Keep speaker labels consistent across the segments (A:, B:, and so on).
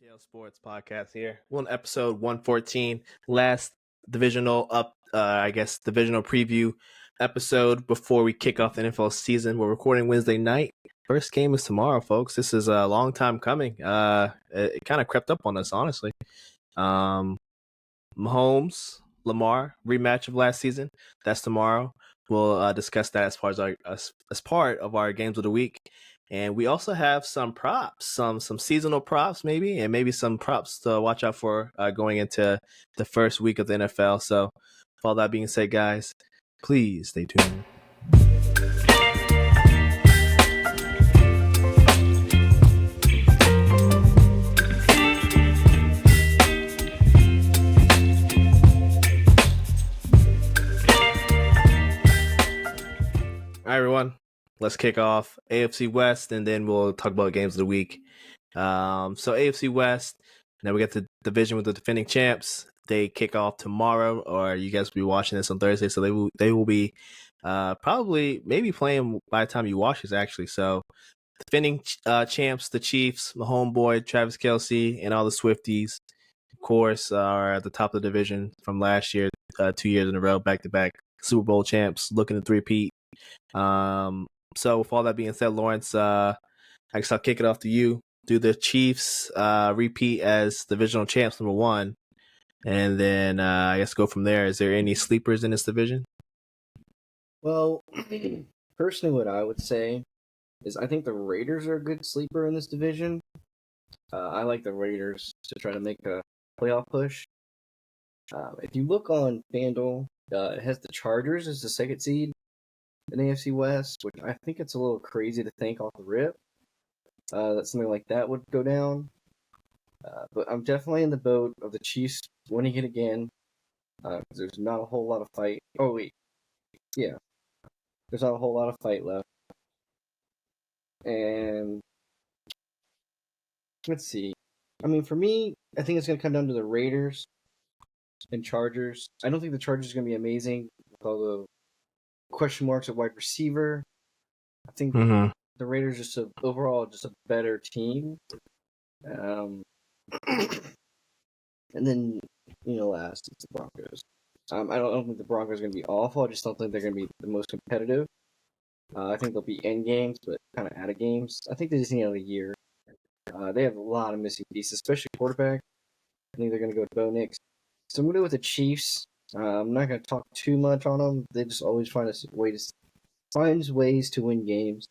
A: KO Sports Podcast here. We're on episode 114, last divisional divisional preview episode before we kick off the NFL season. We're recording Wednesday night. First game is tomorrow, folks. This is a long time coming. It kind of crept up on us, honestly. Mahomes, Lamar rematch of last season. That's tomorrow. We'll discuss that as part of our games of the week. And we also have some props, some seasonal props maybe, and maybe some props to watch out for going into the first week of the NFL. So with all that being said, guys, please stay tuned. All right, everyone. Let's kick off AFC West, and then we'll talk about games of the week. So AFC West, now we get the division with the defending champs. They kick off tomorrow, or you guys will be watching this on Thursday, so they will be maybe playing by the time you watch this, actually. So defending champs, the Chiefs, my homeboy, Travis Kelce, and all the Swifties, of course, are at the top of the division from last year, 2 years in a row, back-to-back Super Bowl champs, looking to three-peat. So with all that being said, Lawrence, I guess I'll kick it off to you. Do the Chiefs repeat as divisional champs, number one? And then I guess go from there. Is there any sleepers in this division?
B: Well, personally, what I would say is I think the Raiders are a good sleeper in this division. I like the Raiders to try to make a playoff push. If you look on FanDuel, it has the Chargers as the second seed in AFC West, which I think it's a little crazy to think off the rip that something like that would go down. But I'm definitely in the boat of the Chiefs winning it again. There's not a whole lot of fight. Oh, wait. Yeah. There's not a whole lot of fight left. And let's see. I mean, for me, I think it's going to come down to the Raiders and Chargers. I don't think the Chargers are going to be amazing with all the question marks at wide receiver. I think the Raiders just overall just a better team. And then last it's the Broncos. I don't think the Broncos are going to be awful. I just don't think they're going to be the most competitive. I think they'll be in games, but kind of out of games. I think they just need another year. They have a lot of missing pieces, especially quarterback. I think they're going to go to Bo Nix. So I'm going to go with the Chiefs. I'm not going to talk too much on them. They just always find ways to win games.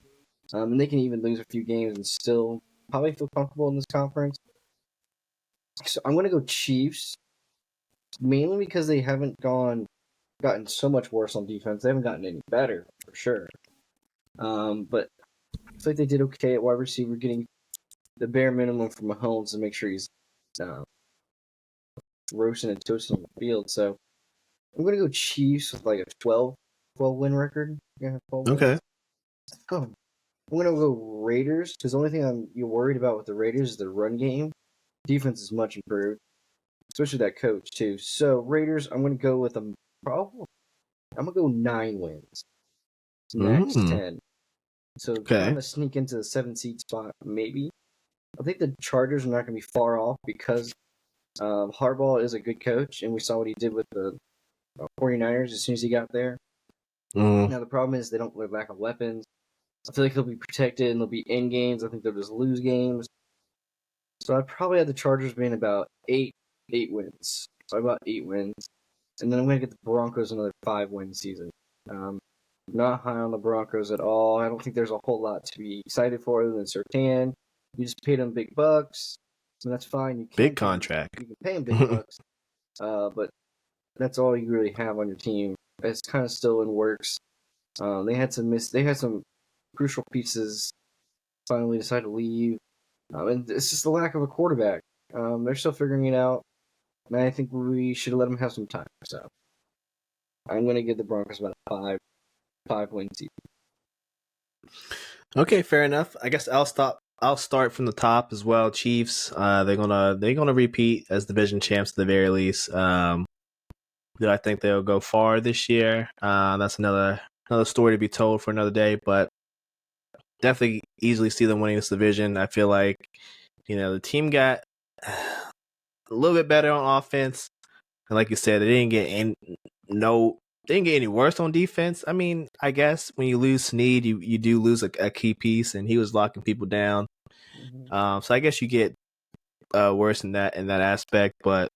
B: And they can even lose a few games and still probably feel comfortable in this conference. So I'm going to go Chiefs, mainly because they haven't gotten so much worse on defense. They haven't gotten any better, for sure. But I feel like they did okay at wide receiver, getting the bare minimum from Mahomes to make sure he's roasting and toasting on the field. So I'm going to go Chiefs with like a 12 win record. Yeah, 12
A: okay.
B: Wins. I'm going to go Raiders because the only thing you're worried about with the Raiders is the run game. Defense is much improved, especially that coach, too. So, Raiders, I'm going to go with I'm going to go 9 wins. Max 10. So, kind of sneak into the 7th seed spot, maybe. I think the Chargers are not going to be far off because Harbaugh is a good coach, and we saw what he did with the 49ers as soon as he got there. Now, the problem is they don't have lack of weapons. I feel like they'll be protected and they'll be in games. I think they'll just lose games. So I'd probably have the Chargers being about 8 wins. So about 8 wins. And then I'm going to get the Broncos another 5-win season. Not high on the Broncos at all. I don't think there's a whole lot to be excited for other than Surtain. You just paid him big bucks. So that's fine.
A: Big contract.
B: You can pay him big bucks. But that's all you really have on your team. It's kind of still in works. They had some crucial pieces finally decide to leave. And it's just the lack of a quarterback. They're still figuring it out. And I think we should let them have some time. So I'm going to give the Broncos about a 5-win season.
A: Okay, fair enough. I guess I'll start from the top as well. Chiefs, they're gonna repeat as division champs at the very least. Do I think they'll go far this year? That's another story to be told for another day, but definitely easily see them winning this division. I feel like, the team got a little bit better on offense. And like you said, they didn't get any worse on defense. I mean, I guess when you lose Snead, you do lose a key piece, and he was locking people down. So I guess you get worse in that aspect, but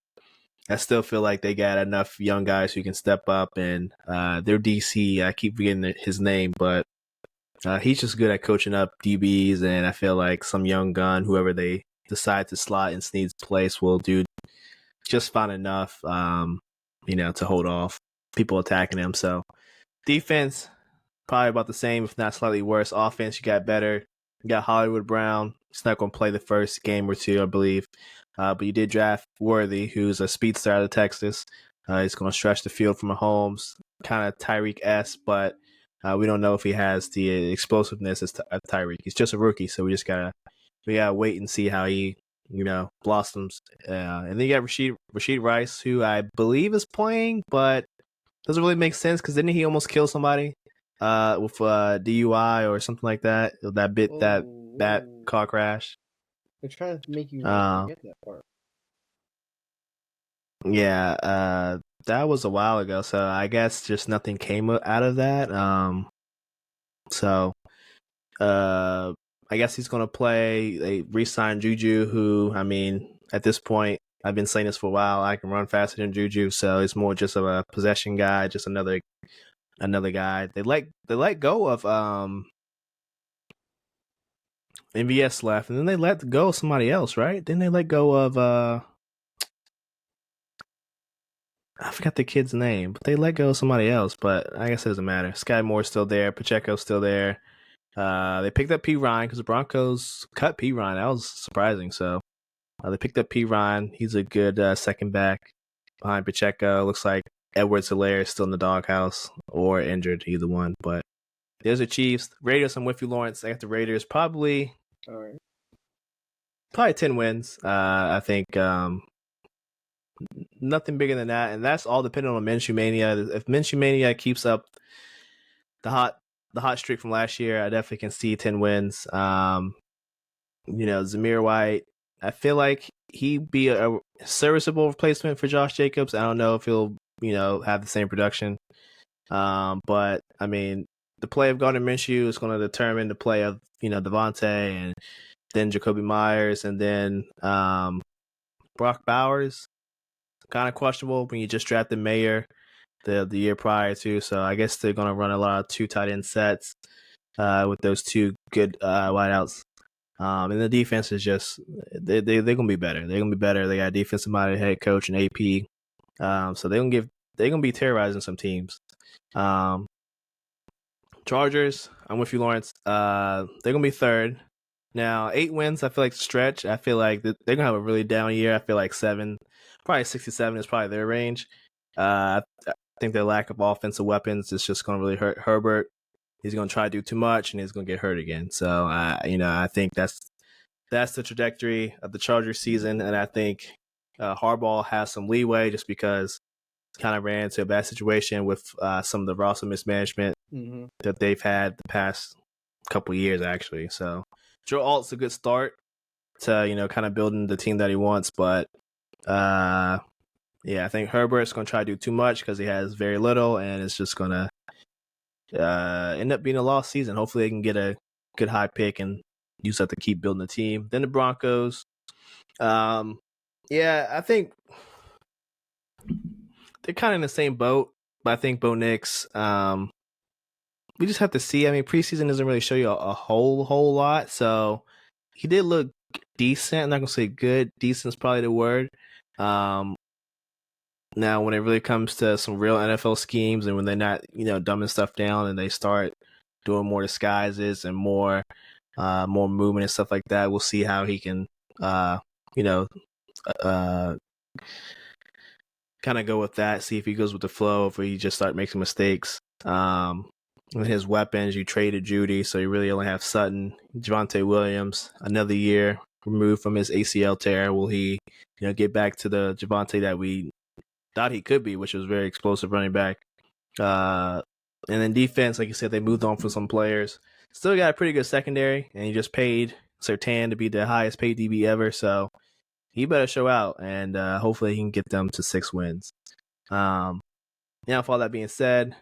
A: I still feel like they got enough young guys who can step up, and their DC, I keep forgetting his name, but he's just good at coaching up DBs, and I feel like some young gun, whoever they decide to slot in Snead's place, will do just fine enough, to hold off people attacking him. So defense, probably about the same, if not slightly worse. Offense, you got better. You got Hollywood Brown. He's not going to play the first game or two, I believe. But you did draft Worthy, who's a speedster out of Texas. He's going to stretch the field from Mahomes, kind of Tyreek-esque, but we don't know if he has the explosiveness of Tyreek. He's just a rookie, so we gotta wait and see how he blossoms. And then you got Rashid Rice, who I believe is playing, but doesn't really make sense because didn't he almost kill somebody with DUI or something like that? That car crash.
B: They're trying to make you forget that part.
A: Yeah, that was a while ago, so I guess just nothing came out of that. So I guess he's going to play. They re-signed Juju, who, I mean, at this point, I've been saying this for a while. I can run faster than Juju, so it's more just of a possession guy, just another guy. They let go of MVS left, and then they let go of somebody else, right? Then they let go of I forgot the kid's name, but they let go of somebody else. But I guess it doesn't matter. Sky Moore's still there. Pacheco's still there. They picked up P. Ryan because the Broncos cut P. Ryan. That was surprising. So they picked up P. Ryan. He's a good second back behind Pacheco. Looks like Edwards-Helaire is still in the doghouse or injured, either one. But there's the Chiefs. Raiders, I'm with you, Lawrence. I got the Raiders probably 10 wins. I think nothing bigger than that. And that's all dependent on Minshew Mania. If Minshew Mania keeps up the hot streak from last year, I definitely can see 10 wins. Zamir White, I feel like he'd be a serviceable replacement for Josh Jacobs. I don't know if he'll, have the same production. But I mean, the play of Gardner Minshew is going to determine the play of, Devontae and then Jacoby Myers and then Brock Bowers. Kind of questionable when you just drafted Mayer the year prior to. So I guess they're going to run a lot of 2 tight end sets with those 2 good wideouts. And the defense is just they're going to be better. They're going to be better. They got a defensive minded head coach and AP. So they're going to be terrorizing some teams. Chargers, I'm with you, Lawrence. They're going to be third. Now, 8 wins, I feel like stretch. I feel like they're going to have a really down year. I feel like 7, probably 67 is probably their range. I think their lack of offensive weapons is just going to really hurt Herbert. He's going to try to do too much, and he's going to get hurt again. So, I think that's the trajectory of the Chargers season, and I think Harbaugh has some leeway just because he kind of ran into a bad situation with some of the roster mismanagement that they've had the past couple years, actually. So, Joe Alt's a good start to, kind of building the team that he wants, but I think Herbert's going to try to do too much because he has very little, and it's just going to end up being a lost season. Hopefully they can get a good high pick and use that to keep building the team. Then the Broncos. I think they're kind of in the same boat, but I think Bo Nix, we just have to see. I mean, preseason doesn't really show you a whole lot, so he did look decent. I'm not going to say good. Decent is probably the word. Now, when it really comes to some real NFL schemes and when they're not, dumbing stuff down and they start doing more disguises and more movement and stuff like that, we'll see how he can, kind of go with that. See if he goes with the flow, if he just start making mistakes. With his weapons, you traded Judy, so you really only have Sutton, Javonte Williams, another year removed from his ACL tear. Will he, get back to the Javonte that we thought he could be, which was very explosive running back. And then defense, like you said, they moved on for some players. Still got a pretty good secondary, and you just paid Surtain to be the highest paid DB ever. So he better show out, and hopefully he can get them to 6 wins. Now, with all that being said,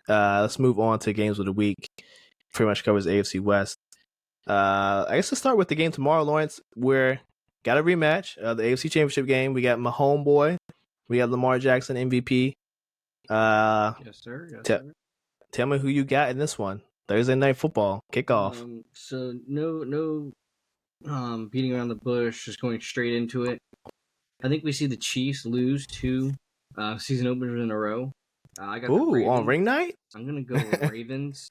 A: let's move on to games of the week. Pretty much covers AFC West. I guess let's start with the game tomorrow, Lawrence. We're got a rematch, the AFC Championship game. We got my homeboy. We got Lamar Jackson, MVP.
B: Yes, sir. Yes, sir.
A: Tell me who you got in this one. Thursday Night Football kickoff.
B: So no beating around the bush, just going straight into it. I think we see the Chiefs lose 2 season openers in a row. I got the Ravens.
A: On ring night?
B: I'm gonna go with Ravens.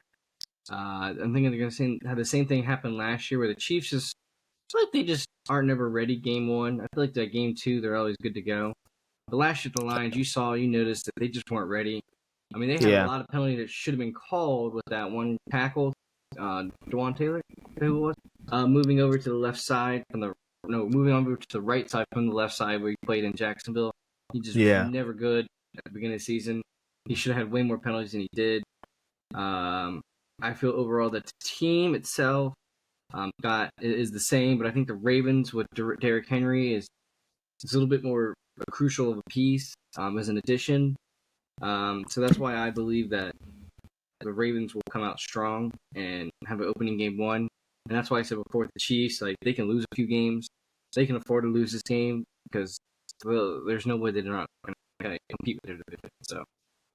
B: I'm thinking they're gonna have the same thing happen last year, where the Chiefs just it's like they just aren't never ready. Game 1, I feel like that game 2, they're always good to go. But last year, the Lions, you noticed that they just weren't ready. I mean, they had a lot of penalties that should have been called with that one tackle, Dwan Taylor, who it was, moving over to the left side moving over to the right side from the left side where he played in Jacksonville. He just was never good at the beginning of the season. He should have had way more penalties than he did. I feel overall that the team itself is the same, but I think the Ravens with Derrick Henry is a little bit more crucial of a piece as an addition. So that's why I believe that the Ravens will come out strong and have an opening game 1. And that's why I said before with the Chiefs, like they can lose a few games. They can afford to lose this game because there's no way they're not going to compete with their division. So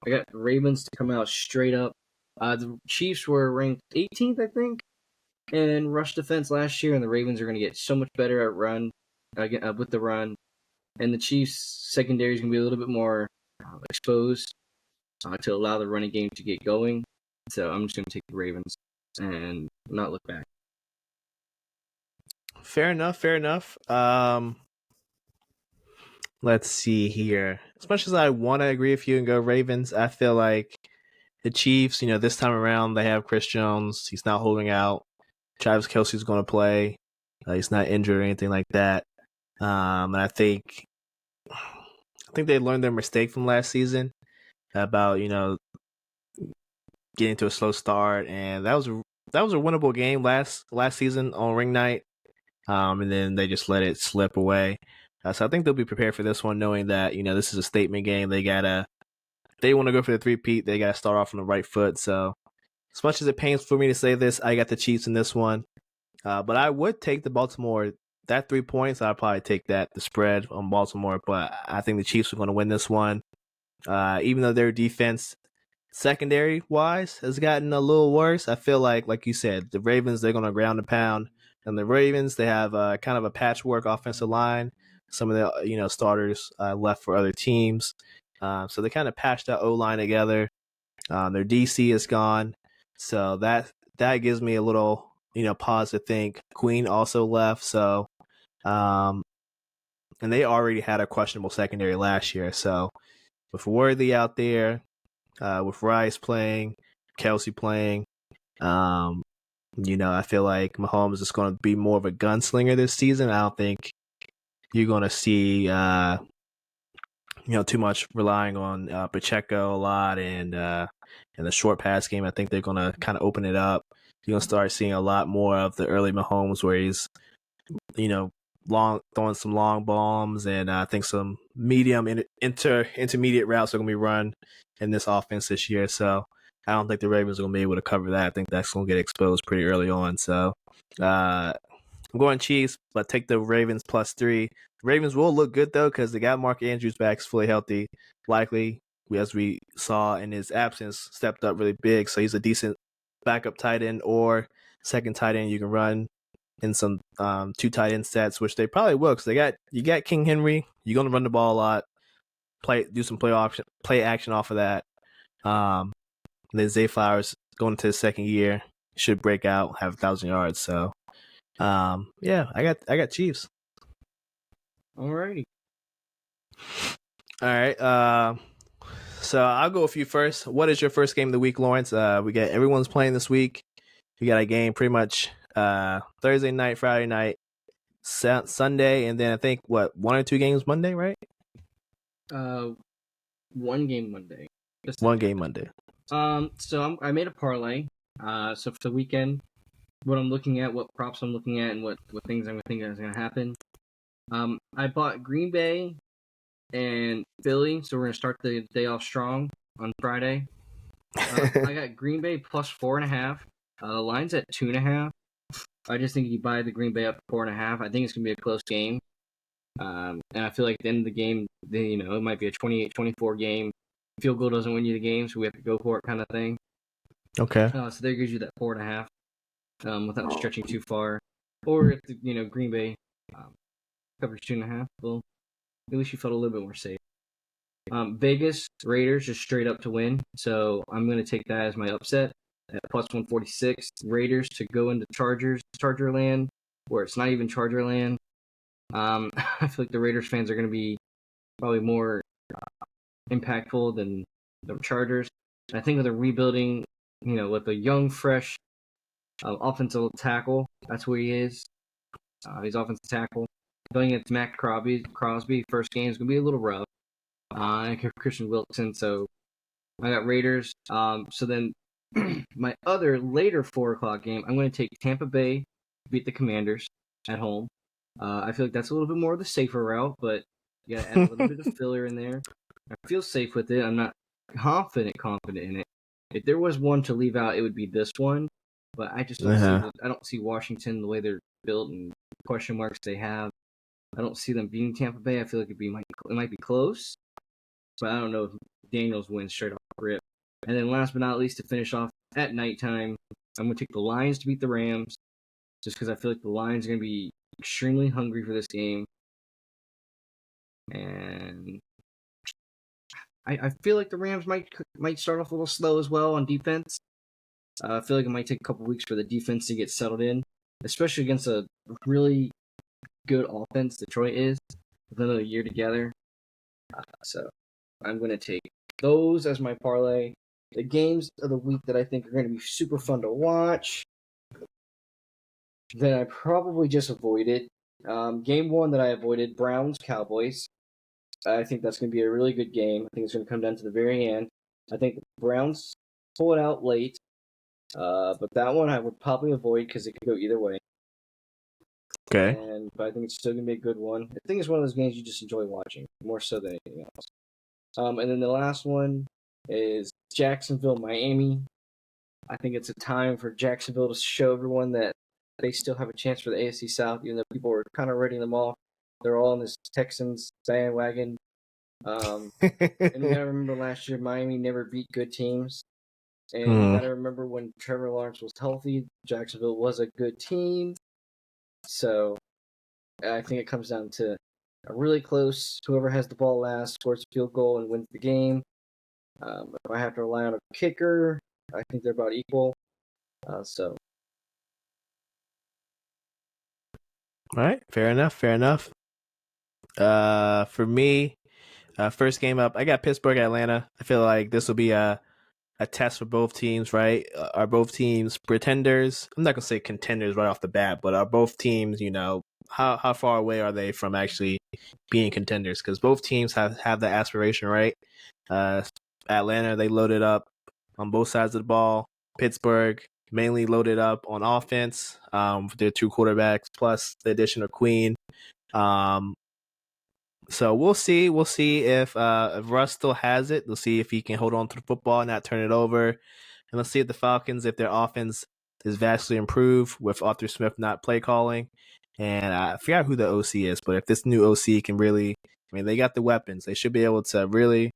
B: I got the Ravens to come out straight up. The Chiefs were ranked 18th, I think, in rush defense last year, and the Ravens are going to get so much better at run with the run. And the Chiefs' secondary is going to be a little bit more exposed to allow the running game to get going. So I'm just going to take the Ravens and not look back.
A: Fair enough. Let's see here. As much as I want to agree with you and go Ravens, I feel like the Chiefs, this time around, they have Chris Jones. He's not holding out. Travis Kelce's going to play. He's not injured or anything like that. And I think they learned their mistake from last season about, getting to a slow start. And that was a winnable game last season on ring night. And then they just let it slip away. So I think they'll be prepared for this one, knowing that, this is a statement game. They want to go for the 3-peat. They got to start off on the right foot. So as much as it pains for me to say this, I got the Chiefs in this one. But I would take the Baltimore. That 3 points, I'd probably take the spread on Baltimore. But I think the Chiefs are going to win this one. Even though their defense, secondary-wise, has gotten a little worse, I feel like you said, the Ravens, they're going to ground and pound. And the Ravens, they have kind of a patchwork offensive line. Some of the starters left for other teams. So they kind of patched that O-line together. Their DC is gone. So that gives me a little, pause to think. Queen also left. So, and they already had a questionable secondary last year. So with Worthy out there, with Rice playing, Kelce playing, I feel like Mahomes is going to be more of a gunslinger this season. I don't think you're going to see, too much relying on Pacheco a lot and in the short pass game. I think they're going to kind of open it up. You're going to start seeing a lot more of the early Mahomes where he's, throwing some long bombs, and I think some medium intermediate routes are going to be run in this offense this year. So I don't think the Ravens are going to be able to cover that. I think that's going to get exposed pretty early on. So I'm going Chiefs, but take the Ravens +3. Ravens will look good, though, because they got Mark Andrews back, fully healthy. Likely, as we saw in his absence, stepped up really big. So he's a decent backup tight end or second tight end you can run in some 2 tight end sets, which they probably will, because you got King Henry. You're going to run the ball a lot, do some play action off of that. Then Zay Flowers going into his second year should break out, have 1,000 yards. So, I got Chiefs.
B: Alrighty.
A: All right. So I'll go with you first. What is your first game of the week, Lawrence? We got everyone's playing this week. We got a game pretty much Thursday night, Friday night, Sunday, and then I think 1 or 2 games Monday, right?
B: 1 game Monday.
A: One game Monday.
B: So I made a parlay. So for the weekend, what I'm looking at, what props I'm looking at, and what things I'm thinking is going to happen. I bought Green Bay and Philly, so we're gonna start the day off strong on Friday. I got Green Bay plus 4.5. The line's at 2.5. I just think you buy the Green Bay up to 4.5. I think it's gonna be a close game. And I feel like at the end of the game, it might be a 28-24 game. Field goal doesn't win you the game, so we have to go for it, kind of thing.
A: Okay.
B: So there gives you that 4.5, without stretching too far. Or if Green Bay covers 2.5, well, at least you felt a little bit more safe. Vegas Raiders just straight up to win, so I'm going to take that as my upset at plus 146. Raiders to go into Charger land, where it's not even Charger land. I feel like the Raiders fans are going to be probably more impactful than the Chargers. And I think with a rebuilding, with a young, fresh offensive tackle, that's where he is. He's offensive tackle. Going against Matt Crosby, first game is going to be a little rough. I have Christian Wilson, so I got Raiders. So then my other later 4 o'clock game, I'm going to take Tampa Bay to beat the Commanders at home. I feel like that's a little bit more of the safer route, but you got to add a little bit of filler in there. I feel safe with it. I'm not confident in it. If there was one to leave out, it would be this one. But I just don't I don't see Washington the way they're built and question marks they have. I don't see them beating Tampa Bay. I feel like it might be close, but I don't know if Daniels wins straight off the rip. And then last but not least, to finish off at nighttime, I'm going to take the Lions to beat the Rams, just because I feel like the Lions are going to be extremely hungry for this game. And I feel like the Rams might start off a little slow as well on defense. I feel like it might take a couple weeks for the defense to get settled in, especially against a really good offense Detroit is with another year together. So I'm going to take those as my parlay. The games of the week that I think are going to be super fun to watch, that I probably just avoided. Game 1 that I avoided, Browns-Cowboys. I think that's going to be a really good game. I think it's going to come down to the very end. I think the Browns pull it out late, but that one I would probably avoid because it could go either way.
A: Okay.
B: But I think it's still going to be a good one. I think it's one of those games you just enjoy watching, more so than anything else. And then the last one is Jacksonville-Miami. I think it's a time for Jacksonville to show everyone that they still have a chance for the AFC South, even though people were kind of writing them off. They're all in this Texans bandwagon. And we got to remember last year, Miami never beat good teams. And you got to remember when Trevor Lawrence was healthy, Jacksonville was a good team. So I think it comes down to a really close, whoever has the ball last scores a field goal and wins the game. If I have to rely on a kicker, I think they're about equal. So.
A: All right. Fair enough. For me, first game up, I got Pittsburgh, Atlanta. I feel like this will be a test for both teams, right? Are both teams pretenders? I'm not gonna say contenders right off the bat, but are both teams, how far away are they from actually being contenders? Because both teams have the aspiration, right? Atlanta, they loaded up on both sides of the ball. Pittsburgh mainly loaded up on offense. With their 2 quarterbacks plus the addition of Queen. So we'll see. We'll see if Russ still has it. We'll see if he can hold on to the football and not turn it over. And let's see if the Falcons, if their offense is vastly improved with Arthur Smith not play calling. And I forgot who the OC is, but if this new OC can really, they got the weapons. They should be able to really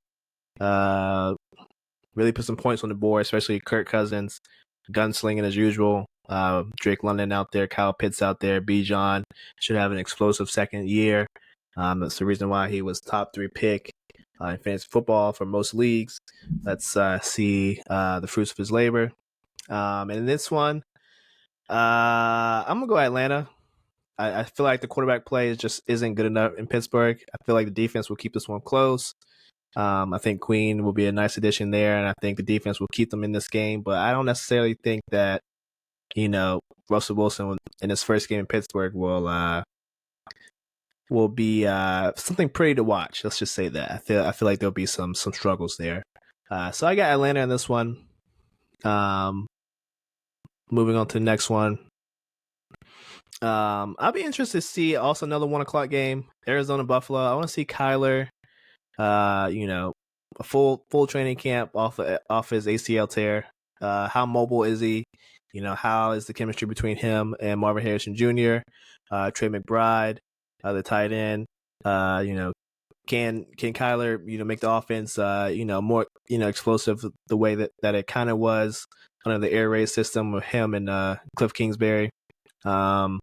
A: put some points on the board, especially Kirk Cousins, gunslinging as usual. Drake London out there, Kyle Pitts out there, Bijan should have an explosive second year. That's the reason why he was top 3 pick in fantasy football for most leagues. Let's see the fruits of his labor. And in this one, I'm gonna go Atlanta. I feel like the quarterback play just isn't good enough in Pittsburgh. I feel like the defense will keep this one close. I think Queen will be a nice addition there, and I think the defense will keep them in this game. But I don't necessarily think that Russell Wilson in his first game in Pittsburgh will be something pretty to watch. Let's just say that. I feel like there'll be some struggles there. So I got Atlanta in this one. Moving on to the next one. I'll be interested to see also another 1 o'clock game, Arizona Buffalo. I want to see Kyler. A full training camp off his ACL tear. How mobile is he? How is the chemistry between him and Marvin Harrison Jr., Trey McBride, the tight end? Can Kyler make the offense more explosive the way that it kind of was under the air raid system with him and Cliff Kingsbury. And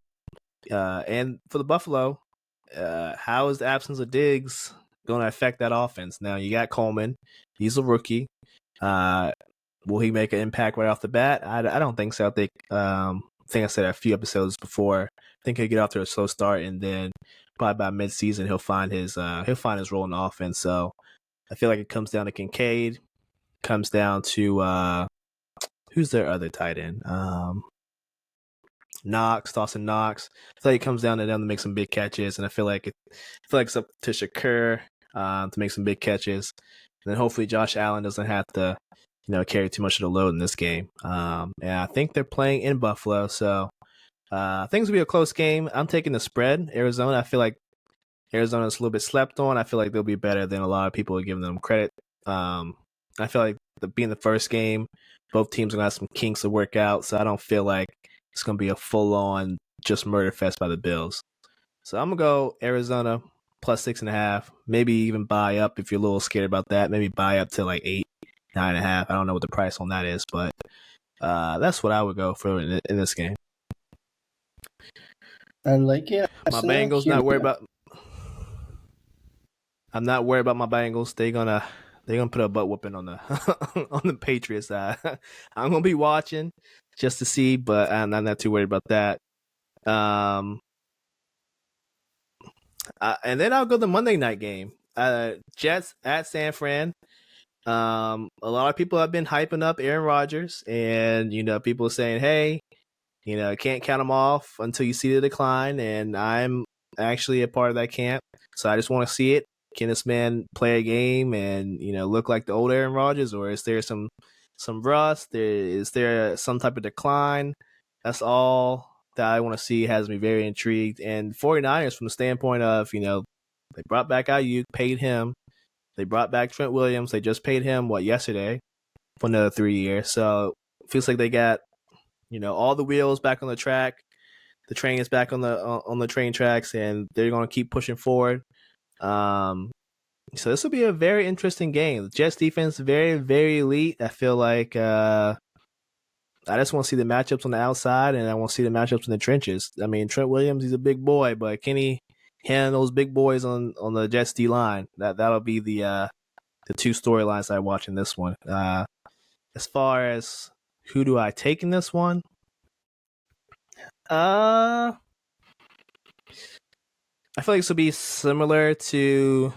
A: for the Buffalo, how is the absence of Diggs going to affect that offense? Now you got Coleman, he's a rookie. Will he make an impact right off the bat? I don't think so. I think I said a few episodes before. I think he'll get off to a slow start, and then probably by mid-season he'll find his role in the offense. So I feel like it comes down to Kincaid, comes down to who's their other tight end? Dawson Knox. I feel like it comes down to them to make some big catches, and I feel like it's up to Shakur to make some big catches, and then hopefully Josh Allen doesn't have to carry too much of the load in this game. And I think they're playing in Buffalo, so things will be a close game. I'm taking the spread, Arizona. I feel like Arizona's a little bit slept on. I feel like they'll be better than a lot of people are giving them credit. I feel like being the first game, both teams are going to have some kinks to work out, so I don't feel like it's going to be a full-on just murder fest by the Bills. So I'm going to go Arizona plus 6.5, maybe even buy up if you're a little scared about that. Maybe buy up to like 8, 9.5. I don't know what the price on that is, but that's what I would go for in this game.
B: I like it.
A: My Bengals, not worried about. I'm not worried about my Bengals. They're gonna put a butt whooping on the on the Patriots side. I'm gonna be watching just to see, but I'm not too worried about that. And then I'll go the Monday night game. Jets at San Fran. A lot of people have been hyping up Aaron Rodgers, and people are saying, "Hey, can't count him off until you see the decline." And I'm actually a part of that camp, so I just want to see it. Can this man play a game and look like the old Aaron Rodgers, or is there some rust? Is there some type of decline? That's all that I want to see. Has me very intrigued. And 49ers, from the standpoint of they brought back Ayuk, paid him. They brought back Trent Williams. They just paid him yesterday for another 3 years. So it feels like they got all the wheels back on the track. The train is back on the train tracks, and they're going to keep pushing forward. So this will be a very interesting game. The Jets defense, very, very elite. I feel like I just want to see the matchups on the outside, and I want to see the matchups in the trenches. I mean, Trent Williams, he's a big boy, but can he handle those big boys on the Jets D line? That'll be the two storylines I watch in this one. As far as who do I take in this one? I feel like this will be similar to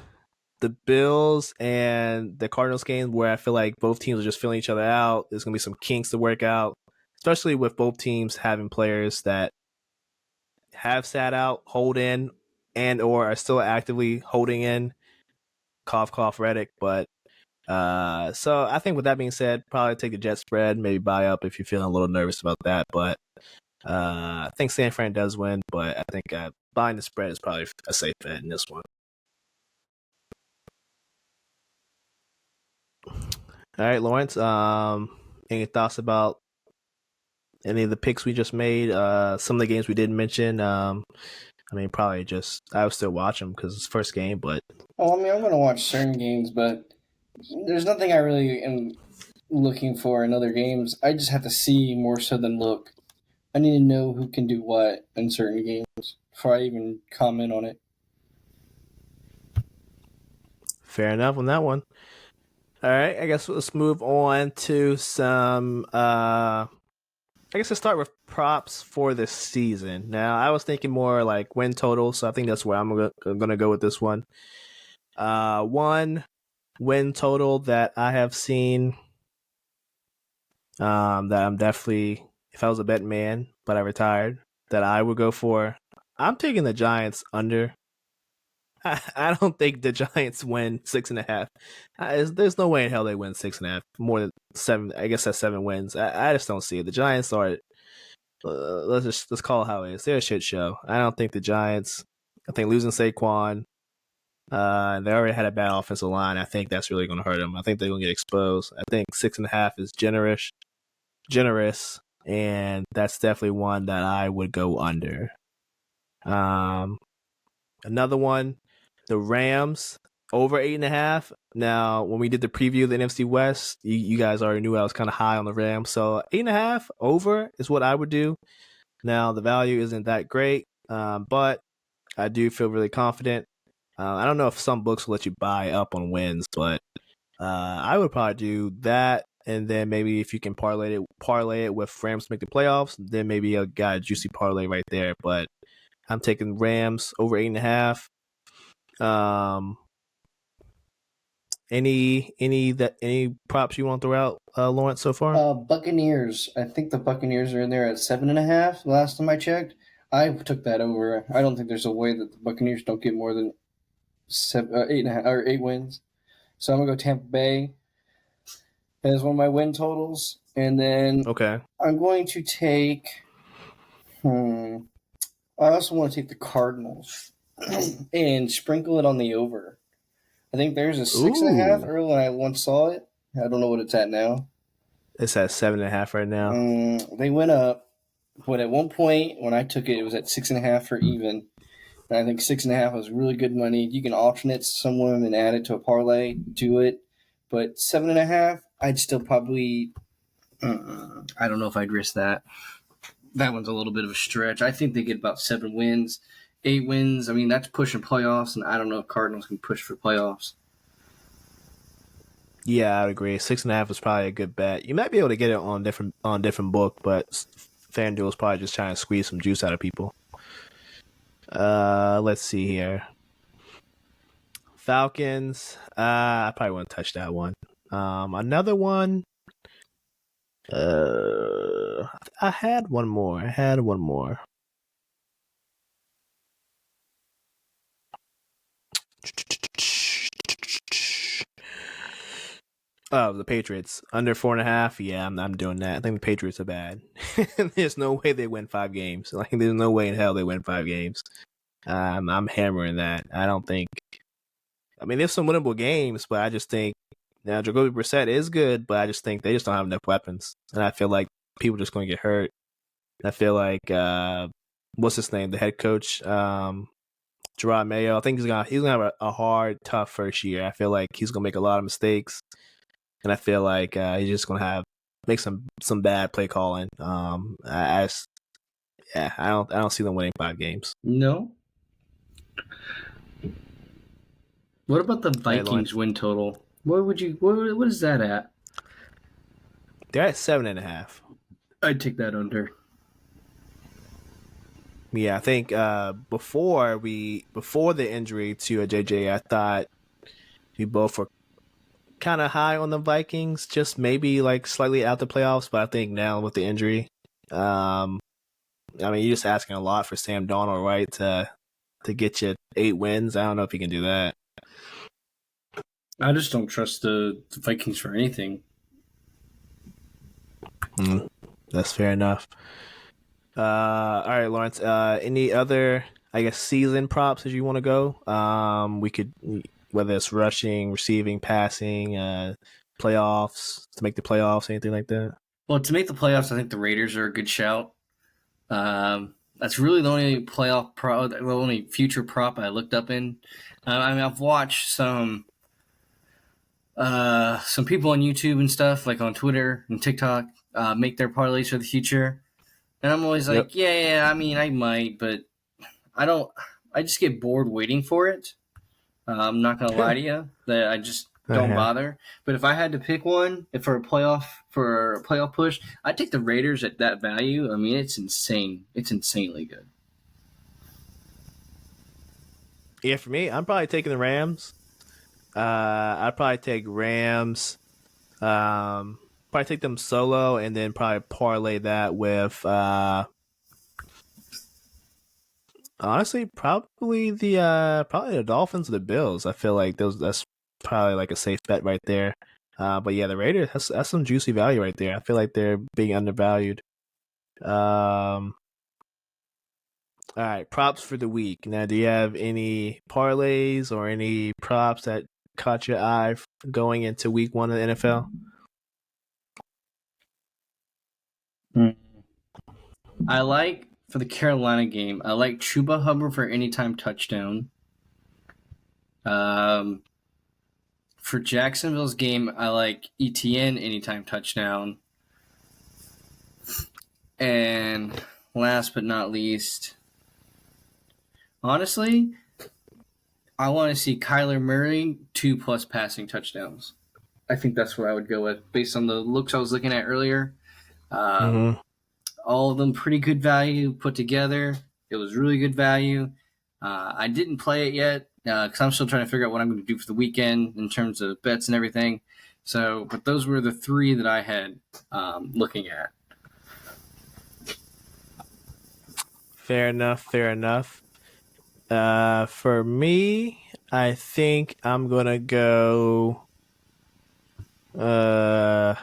A: the Bills and the Cardinals game, where I feel like both teams are just filling each other out. There's going to be some kinks to work out, especially with both teams having players that have sat out, hold in, and or are still actively holding in. Cough, cough, Reddick. But so I think with that being said, probably take the Jet spread, maybe buy up if you're feeling a little nervous about that. But I think San Fran does win, but I think buying the spread is probably a safe bet in this one. All right, Lawrence. Any thoughts about any of the picks we just made? Some of the games we didn't mention. I mean, probably just I would still watch them because it's first game. But
C: I'm going to watch certain games, but there's nothing I really am looking for in other games. I just have to see more so than look. I need to know who can do what in certain games before I even comment on it.
A: Fair enough on that one. All right, I guess let's move on to some. I guess let's start with props for the season. Now, I was thinking more like win total, so I think that's where I'm gonna go with this one. One win total that I have seen. That I'm definitely, if I was a bet man, but I retired, that I would go for. I'm taking the Giants under. I don't think the Giants win 6.5. There's no way in hell they win 6.5. More than 7. I guess that's 7 wins. I just don't see it. The Giants are let's call it how it is. They're a shit show. I don't think the Giants. I think losing Saquon. They already had a bad offensive line. I think that's really going to hurt them. I think they're going to get exposed. I think 6.5 is generous, and that's definitely one that I would go under. Another one, the Rams over 8.5. Now, when we did the preview of the NFC West, you guys already knew I was kind of high on the Rams, so 8.5 over is what I would do. Now, the value isn't that great, but I do feel really confident. I don't know if some books will let you buy up on wins, but I would probably do that. And then maybe if you can parlay it with Rams to make the playoffs, then maybe I got a juicy parlay right there. But I'm taking Rams over 8.5. Any props you want to throw out, Lawrence, so far?
C: Buccaneers. I think the Buccaneers are in there at 7.5. Last time I checked, I took that over. I don't think there's a way that the Buccaneers don't get more than 8.5 or 8 wins. So I'm gonna go Tampa Bay as one of my win totals, and then
A: Okay.
C: I'm going to take. I also want to take the Cardinals and sprinkle it on the over. I think there's a 6.5 early when I once saw it. I don't know what it's at now.
A: It's at 7.5 right now.
C: They went up, but at one point when I took it, it was at 6.5 for even. And I think 6.5 was really good money. You can alternate someone and add it to a parlay, do it. But 7.5, I'd still probably. I don't know if I'd risk that. That one's a little bit of a stretch. I think they get about 7 wins, 8 wins. I mean, that's pushing playoffs, and I don't know if Cardinals can push for playoffs.
A: Yeah, I would agree. 6.5 is probably a good bet. You might be able to get it on different book, but FanDuel is probably just trying to squeeze some juice out of people. Let's see here. Falcons. I probably wouldn't touch that one. Another one. I had one more. Oh, the Patriots under 4.5. Yeah, I'm doing that. I think the Patriots are bad. There's no way they win 5 games. Like, there's no way in hell they win 5 games. I'm hammering that. I don't think. I mean, there's some winnable games, but I just think now Jacoby Brissett is good, but I just think they just don't have enough weapons, and I feel like people are just going to get hurt. And I feel like what's his name, the head coach, Gerard Mayo. I think he's gonna have a hard, tough first year. I feel like he's gonna make a lot of mistakes. And I feel like he's just gonna make some bad play calling. I don't see them winning 5 games.
C: No. What about the Vikings win total? What is that at?
A: They're at 7.5.
C: I'd take that under.
A: Yeah, I think before the injury to JJ, I thought we both were kind of high on the Vikings, just maybe like slightly out the playoffs. But I think now with the injury, I mean, you're just asking a lot for Sam Darnold, right? To get you 8 wins. I don't know if he can do that.
C: I just don't trust the Vikings for anything.
A: That's fair enough. All right, Lawrence. Any other, I guess, season props as you want to go? We could, whether it's rushing, receiving, passing, playoffs, to make the playoffs, anything like that.
C: Well, to make the playoffs, I think the Raiders are a good shout. That's really the only the only future prop I looked up in. I mean, I've watched some people on YouTube and stuff, like on Twitter and TikTok, make their parlays for the future. And I'm always like, yeah, I mean, I might, but I don't. I just get bored waiting for it. I'm not going to lie to you that I just don't bother. But if I had to pick one for a playoff push, I'd take the Raiders at that value. I mean, it's insane. It's insanely good.
A: Yeah, for me, I'm probably taking the Rams. I'd probably take Rams. Probably take them solo, and then probably parlay that with. Honestly, probably the Dolphins or the Bills. I feel like that's probably like a safe bet right there. But yeah, the Raiders, that's some juicy value right there. I feel like they're being undervalued. All right, props for the week. Now, do you have any parlays or any props that caught your eye going into week 1 of the NFL?
C: I like, for the Carolina game, I like Chuba Hubbard for anytime touchdown. For Jacksonville's game, I like ETN anytime touchdown. And last but not least, honestly, I want to see Kyler Murray 2+ passing touchdowns. I think that's what I would go with based on the looks I was looking at earlier. All of them pretty good value put together. It was really good value. I didn't play it yet because I'm still trying to figure out what I'm going to do for the weekend in terms of bets and everything. So, but those were the 3 that I had looking at.
A: Fair enough. For me, I think I'm going to go for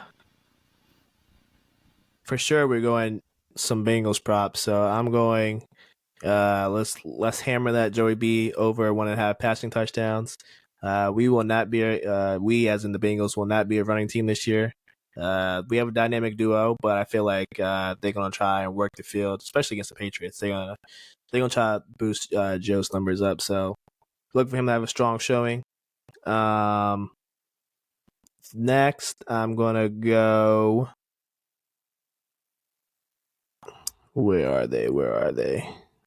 A: sure we're going some Bengals props. So I'm going let's hammer that Joey B over 1.5 passing touchdowns. We will not be we as in the Bengals will not be a running team this year. We have a dynamic duo, but I feel like they're gonna try and work the field, especially against the Patriots. They're gonna try to boost Joe's numbers up. So look for him to have a strong showing. Next, I'm gonna go. Where are they?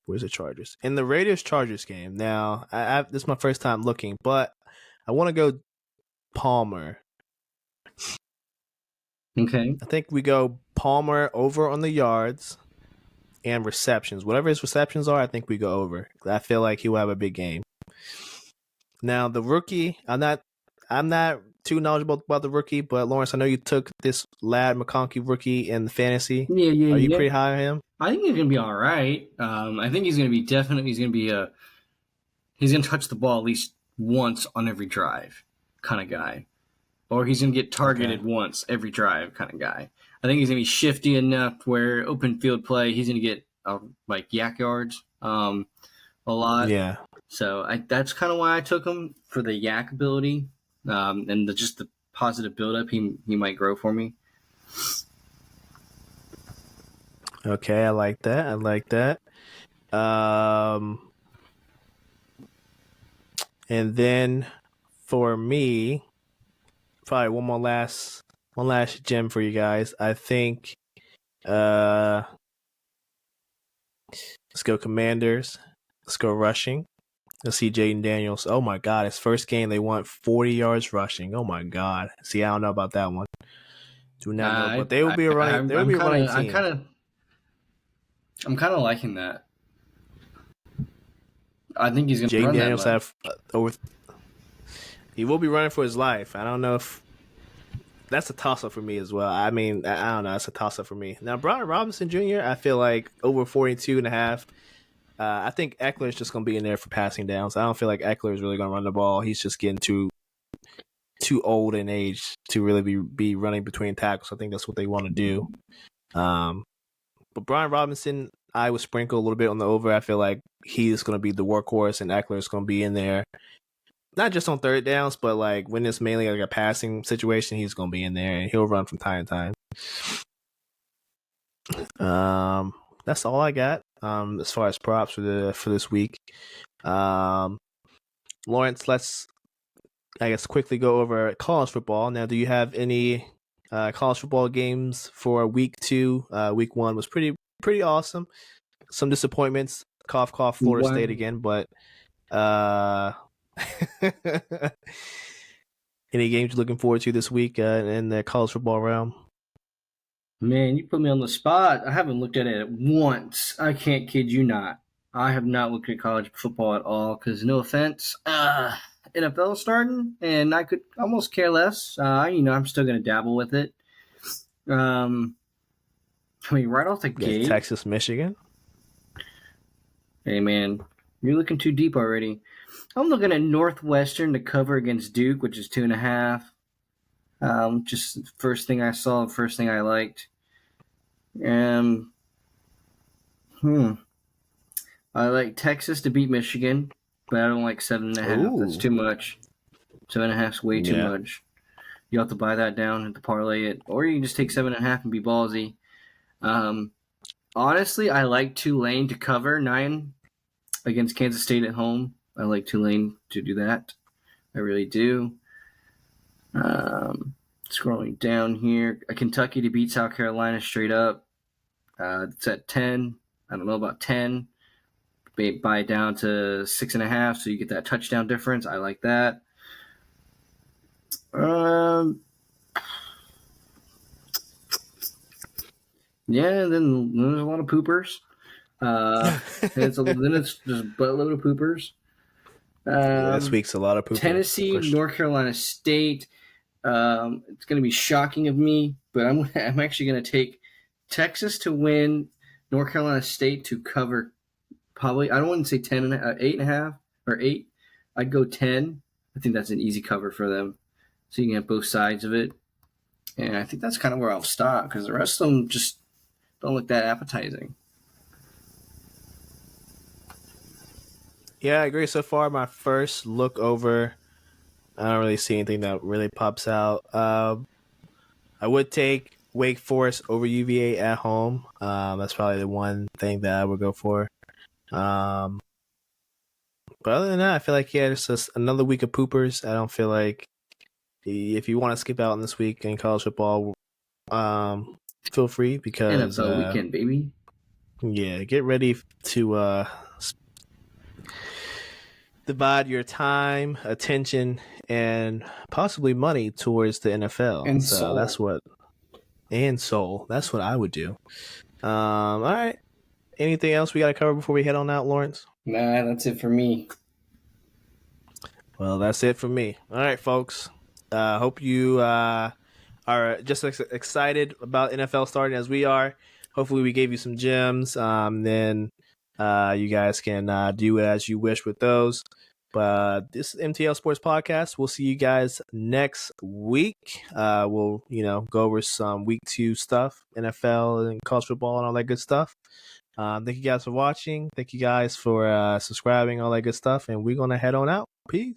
A: Where's the Chargers? In the Raiders-Chargers game. Now, this is my first time looking, but I want to go Palmer.
C: Okay.
A: I think we go Palmer over on the yards and receptions. Whatever his receptions are, I think we go over. I feel like he will have a big game. Now, the rookie, I'm not too knowledgeable about the rookie, but Lawrence, I know you took this Lad McConkey rookie in the fantasy.
C: Yeah.
A: Are you pretty high on him?
C: I think he's going to be all right. I think he's going to be he's going to touch the ball at least once on every drive kind of guy. Or he's going to get targeted once every drive kind of guy. I think he's going to be shifty enough where open field play, he's going to get like yak yards a lot.
A: Yeah.
C: So that's kind of why I took him, for the yak ability and just the positive buildup he might grow for me.
A: Okay, I like that. And then for me, probably one last gem for you guys. I think let's go Commanders. Let's go rushing. Let's see Jaden Daniels. Oh my God, his first game they want 40 yards rushing. Oh my God. See, I don't know about that one. Do not know, but they will be a running. They will be a running team.
C: I'm kind of liking that. I think he's going to run
A: Daniels
C: that much.
A: He will be running for his life. I don't know if that's a toss up for me as well. I mean, I don't know. It's a toss up for me. Now, Brian Robinson Jr., I feel like over 42.5. I think Eckler is just going to be in there for passing downs. I don't feel like Eckler is really going to run the ball. He's just getting too old in age to really be running between tackles. I think that's what they want to do. But Brian Robinson, I would sprinkle a little bit on the over. I feel like he's going to be the workhorse, and Eckler is going to be in there. Not just on third downs, but like when it's mainly like a passing situation, he's going to be in there, and he'll run from time to time. That's all I got as far as props for this week. Lawrence, let's quickly go over college football. Now, do you have any college football games for week 2? Week 1 was pretty awesome. Some disappointments. Cough, Florida State again, but any games you're looking forward to this week in the college football realm?
C: Man, you put me on the spot. I haven't looked at it once. I can't kid you not. I have not looked at college football at all because, no offense, NFL starting, and I could almost care less. I'm still going to dabble with it. I mean, right off the gate.
A: Texas, Michigan.
C: Hey, man, you're looking too deep already. I'm looking at Northwestern to cover against Duke, which is 2.5. Just the first thing I saw, first thing I liked. I like Texas to beat Michigan, but I don't like 7.5. That's
A: Ooh.
C: too much. 7.5 is way too
A: Yeah.
C: much. You have to buy that down and to parlay it, or you can just take 7.5 and be ballsy. Honestly, I like Tulane to cover 9 against Kansas State at home. I like Tulane to do that. I really do. Scrolling down here, Kentucky to beat South Carolina straight up. It's at 10. I don't know about 10. Buy it down to 6.5, so you get that touchdown difference. I like that. Yeah, then there's a lot of poopers. Then it's just a buttload of poopers.
A: This week's a lot of poopers.
C: Tennessee, North Carolina State. It's going to be shocking of me, but I'm actually going to take Texas to win, North Carolina State to cover. Probably, I don't want to say 8.5 or 8. I'd go 10. I think that's an easy cover for them. So you can have both sides of it. And I think that's kind of where I'll stop because the rest of them just don't look that appetizing.
A: Yeah, I agree. So far, my first look over, I don't really see anything that really pops out. I would take Wake Forest over UVA at home. That's probably the one thing that I would go for. But other than that, I feel like, it's just another week of poopers. I don't feel like if you want to skip out on this week in college football, feel free because
C: NFL weekend, baby.
A: Yeah, get ready to divide your time, attention, and possibly money towards the NFL.
C: And
A: so
C: soul.
A: That's what I would do. All right. Anything else we got to cover before we head on out, Lawrence?
C: Nah, that's it for me.
A: Well, that's it for me. All right, folks. Hope you are just as excited about NFL starting as we are. Hopefully, we gave you some gems. Then you guys can do as you wish with those. But this is MTL Sports Podcast. We'll see you guys next week. We'll go over some week 2 stuff, NFL and college football and all that good stuff. Thank you guys for watching. Thank you guys for subscribing, all that good stuff. And we're gonna head on out. Peace.